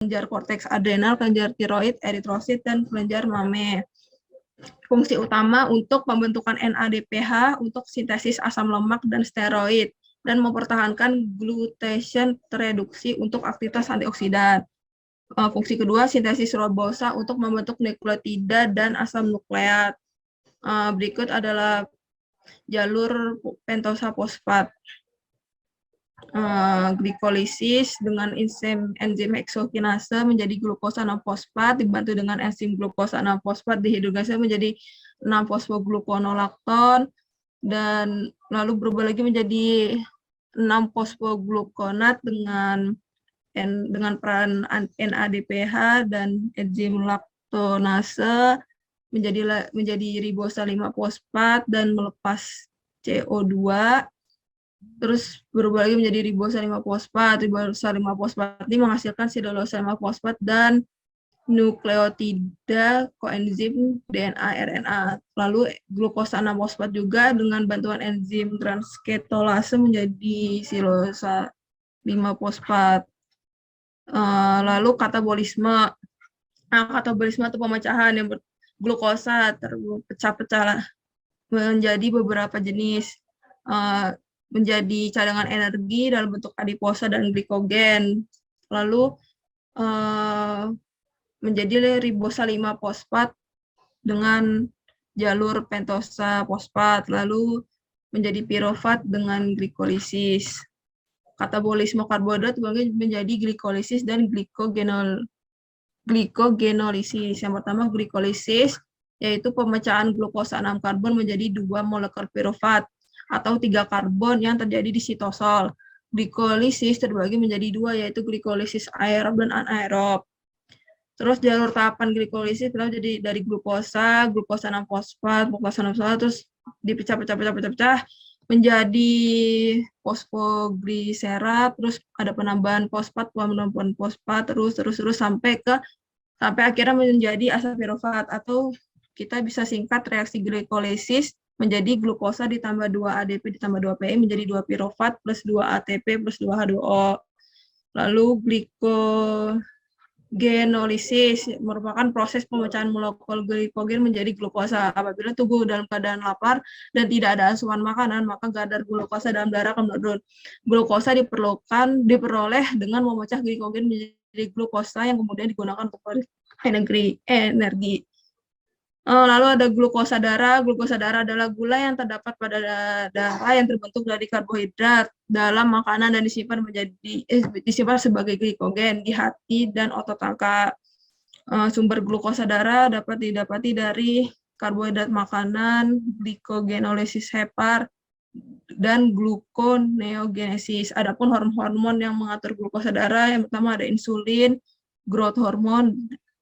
kelenjar korteks adrenal, kelenjar tiroid, eritrosit, dan kelenjar mame. Fungsi utama untuk pembentukan NADPH untuk sintesis asam lemak dan steroid, dan mempertahankan glutation reduksi untuk aktivitas antioksidan. Fungsi kedua, sintesis ribosa untuk membentuk nukleotida dan asam nukleat. Berikut adalah jalur pentosa fosfat. Glikolisis dengan enzim heksokinase menjadi glukosa 6-fosfat dibantu dengan enzim glukosa 6-fosfat dihidrogenase menjadi 6-fosfogluconolakton, dan lalu berubah lagi menjadi 6-fosfogluconat dengan peran NADPH dan enzim laktonase menjadi ribosa 5-fosfat dan melepas CO2. Terus berubah lagi menjadi ribosa 5-fosfat. Ribosa 5-fosfat ini menghasilkan siderosa 5-fosfat dan nukleotida koenzim DNA RNA. Lalu glukosa 6-fosfat juga dengan bantuan enzim transketolase menjadi silosa 5-fosfat. Lalu katabolisme. Katabolisme atau pemecahan yang glukosa terpecah-pecah menjadi beberapa jenis, menjadi cadangan energi dalam bentuk adiposa dan glikogen. Lalu menjadi ribosa 5-fosfat dengan jalur pentosa fosfat, lalu menjadi pirofat dengan glikolisis. Katabolisme karbohidrat menjadi glikolisis dan glikogenolysis. Yang pertama glikolisis, yaitu pemecahan glukosa 6 karbon menjadi 2 molekul pirofat atau 3 karbon yang terjadi di sitosol. Glikolisis terbagi menjadi 2, yaitu glikolisis aerob dan anaerob. Terus jalur tahapan glikolisis jadi dari glukosa 6-fosfat, terus dipecah-pecah menjadi fosfoglisera, terus ada penambahan fosfat, penambahan fosfat, terus sampai akhirnya menjadi asam pirofat, atau kita bisa singkat reaksi glikolisis menjadi glukosa ditambah 2 ADP ditambah 2 PI menjadi 2 pirofat plus 2 ATP plus 2 H2O. Lalu glycogenolisis merupakan proses pemecahan molekul glikogen menjadi glukosa. Apabila tubuh dalam keadaan lapar dan tidak ada asupan makanan, maka kadar glukosa dalam darah akan menurun. Glukosa diperoleh dengan memecah glikogen menjadi glukosa yang kemudian digunakan untuk energi. Lalu ada glukosa darah. Glukosa darah adalah gula yang terdapat pada darah yang terbentuk dari karbohidrat dalam makanan dan disimpan sebagai glikogen di hati dan otot angka. Sumber glukosa darah dapat didapati dari karbohidrat makanan, glikogenolisis hepar, dan gluconeogenesis. Adapun hormon yang mengatur glukosa darah, yang pertama ada insulin, growth hormone,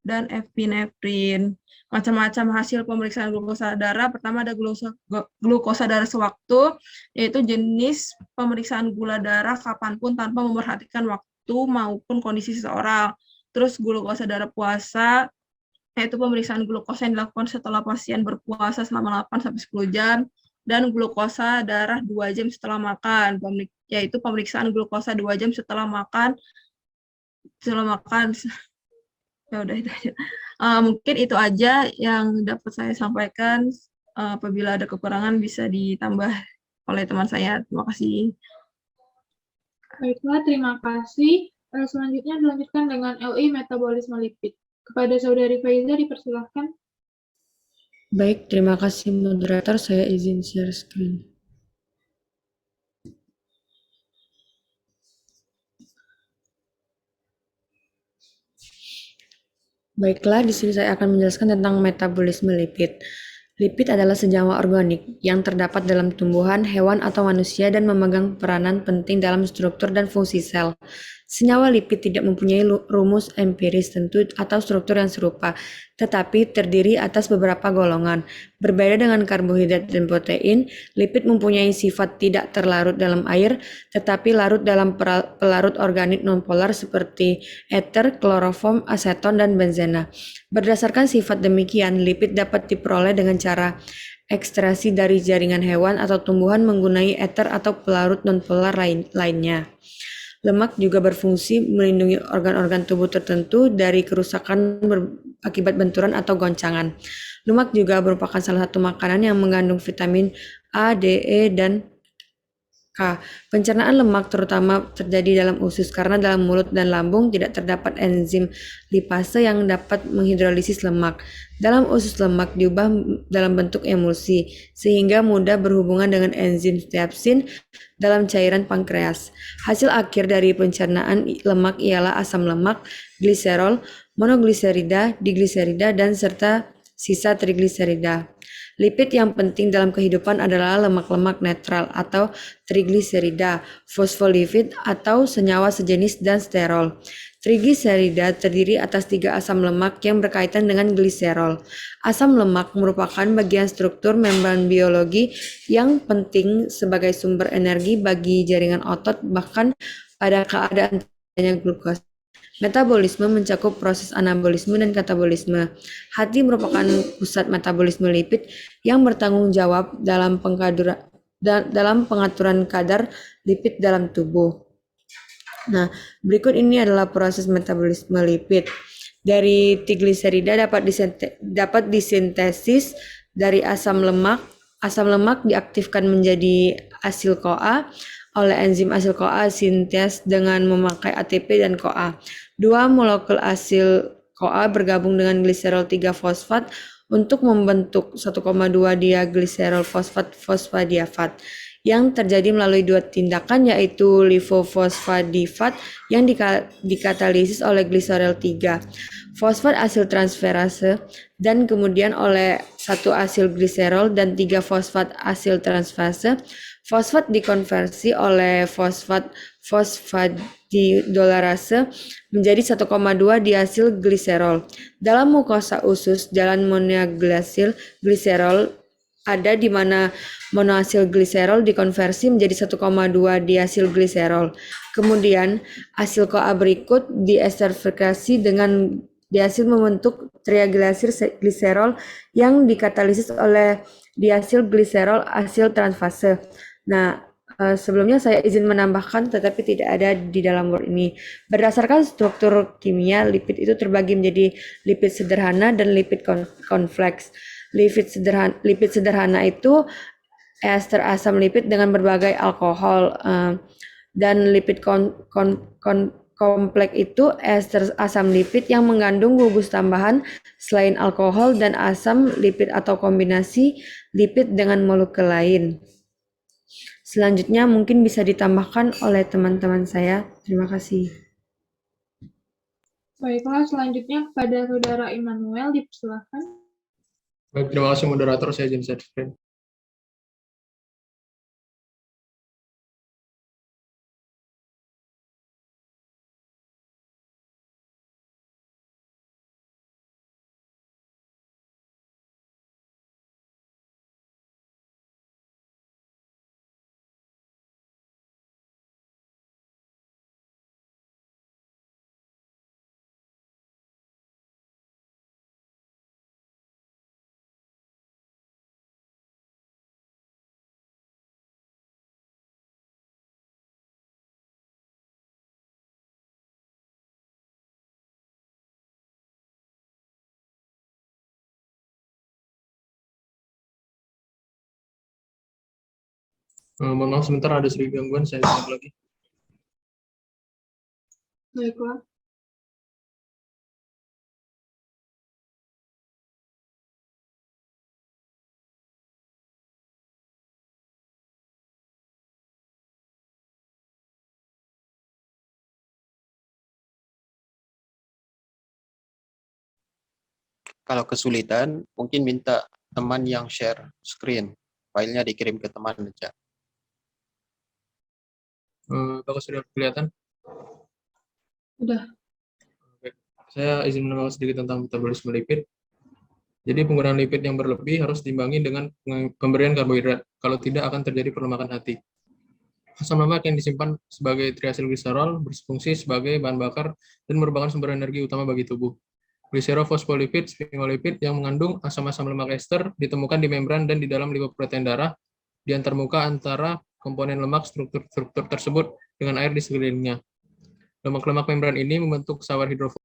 dan epinefrin. Macam-macam hasil pemeriksaan glukosa darah. Pertama ada glukosa darah sewaktu, yaitu jenis pemeriksaan gula darah kapanpun tanpa memperhatikan waktu maupun kondisi seseorang. Terus glukosa darah puasa, yaitu pemeriksaan glukosa yang dilakukan setelah pasien berpuasa selama 8-10 jam, dan glukosa darah 2 jam setelah makan, yaitu pemeriksaan glukosa 2 jam setelah makan. Ya udah itu aja. Mungkin itu aja yang dapat saya sampaikan. Apabila ada kekurangan bisa ditambah oleh teman saya. Terima kasih. Baiklah, terima kasih. Selanjutnya dilanjutkan dengan LI metabolisme lipid. Kepada Saudari Faiza dipersilahkan. Baik, terima kasih moderator. Saya izin share screen. Baiklah, di sini saya akan menjelaskan tentang metabolisme lipid. Lipid adalah senyawa organik yang terdapat dalam tumbuhan, hewan, atau manusia dan memegang peranan penting dalam struktur dan fungsi sel. Senyawa lipid tidak mempunyai rumus empiris tentu atau struktur yang serupa, tetapi terdiri atas beberapa golongan. Berbeda dengan karbohidrat dan protein, lipid mempunyai sifat tidak terlarut dalam air, tetapi larut dalam pelarut organik nonpolar seperti ether, kloroform, aseton, dan benzena. Berdasarkan sifat demikian, lipid dapat diperoleh dengan cara ekstraksi dari jaringan hewan atau tumbuhan menggunakan ether atau pelarut nonpolar lainnya. Lemak juga berfungsi melindungi organ-organ tubuh tertentu dari kerusakan akibat benturan atau goncangan. Lemak juga merupakan salah satu makanan yang mengandung vitamin A, D, E, dan K. Pencernaan lemak terutama terjadi dalam usus karena dalam mulut dan lambung tidak terdapat enzim lipase yang dapat menghidrolisis lemak. Dalam usus lemak diubah dalam bentuk emulsi sehingga mudah berhubungan dengan enzim tripsin dalam cairan pankreas. Hasil akhir dari pencernaan lemak ialah asam lemak, gliserol, monogliserida, digliserida, dan serta sisa trigliserida. Lipid yang penting dalam kehidupan adalah lemak-lemak netral atau trigliserida, fosfolipid atau senyawa sejenis, dan sterol. Trigliserida terdiri atas 3 asam lemak yang berkaitan dengan gliserol. Asam lemak merupakan bagian struktur membran biologi yang penting sebagai sumber energi bagi jaringan otot bahkan pada keadaan tidaknya glukosa. Metabolisme mencakup proses anabolisme dan katabolisme. Hati merupakan pusat metabolisme lipid yang bertanggung jawab dalam pengaturan kadar lipid dalam tubuh. Nah, berikut ini adalah proses metabolisme lipid. Dari trigliserida dapat disintesis dari asam lemak. Asam lemak diaktifkan menjadi asil CoA oleh enzim asil CoA sintes dengan memakai ATP dan CoA. Dua molekul asil CoA bergabung dengan gliserol 3-fosfat untuk membentuk 1,2 diagliserol fosfat-fosfadiafat yang terjadi melalui 2 tindakan yaitu lipofosfadifat yang dikatalisis oleh gliserol 3 fosfat asil transferase dan kemudian oleh 1 asil gliserol dan 3 fosfat asil transferase. Fosfat dikonversi oleh fosfat fosfadidolarase menjadi 1,2 diasil gliserol. Dalam mukosa usus, jalan monoasil gliserol ada di mana monoasil gliserol dikonversi menjadi 1,2 diasil gliserol. Kemudian asil CoA berikut diesterifikasi dengan diasil membentuk triagliserol gliserol yang dikatalisis oleh diasil gliserol asil transfase. Nah, sebelumnya saya izin menambahkan tetapi tidak ada di dalam Word ini. Berdasarkan struktur kimia, lipid itu terbagi menjadi lipid sederhana dan lipid kompleks. Lipid sederhana itu ester asam lipid dengan berbagai alkohol, dan lipid kompleks itu ester asam lipid yang mengandung gugus tambahan selain alkohol dan asam lipid atau kombinasi lipid dengan molekul lain. Selanjutnya mungkin bisa ditambahkan oleh teman-teman saya. Terima kasih. Baiklah, selanjutnya kepada Saudara Immanuel dipersilakan. Baik, terima kasih moderator. Saya izin share screen. Mohon maaf sebentar ada sedikit gangguan, saya stop lagi. Baiklah. Kalau kesulitan, mungkin minta teman yang share screen. Filenya dikirim ke teman aja. Apakah sudah kelihatan? Sudah. Oke. Saya izin menambahkan sedikit tentang metabolisme lipid. Jadi penggunaan lipid yang berlebih harus diimbangi dengan pemberian karbohidrat. Kalau tidak akan terjadi perlemakan hati. Asam lemak yang disimpan sebagai triacylglycerol berfungsi sebagai bahan bakar dan merupakan sumber energi utama bagi tubuh. Glicerofosfolipid, sphingolipid yang mengandung asam-asam lemak ester ditemukan di membran dan di dalam lipoprotein darah di antarmuka antara komponen lemak struktur tersebut dengan air di sekelilingnya. Lemak-lemak membran ini membentuk sawar hidrofobik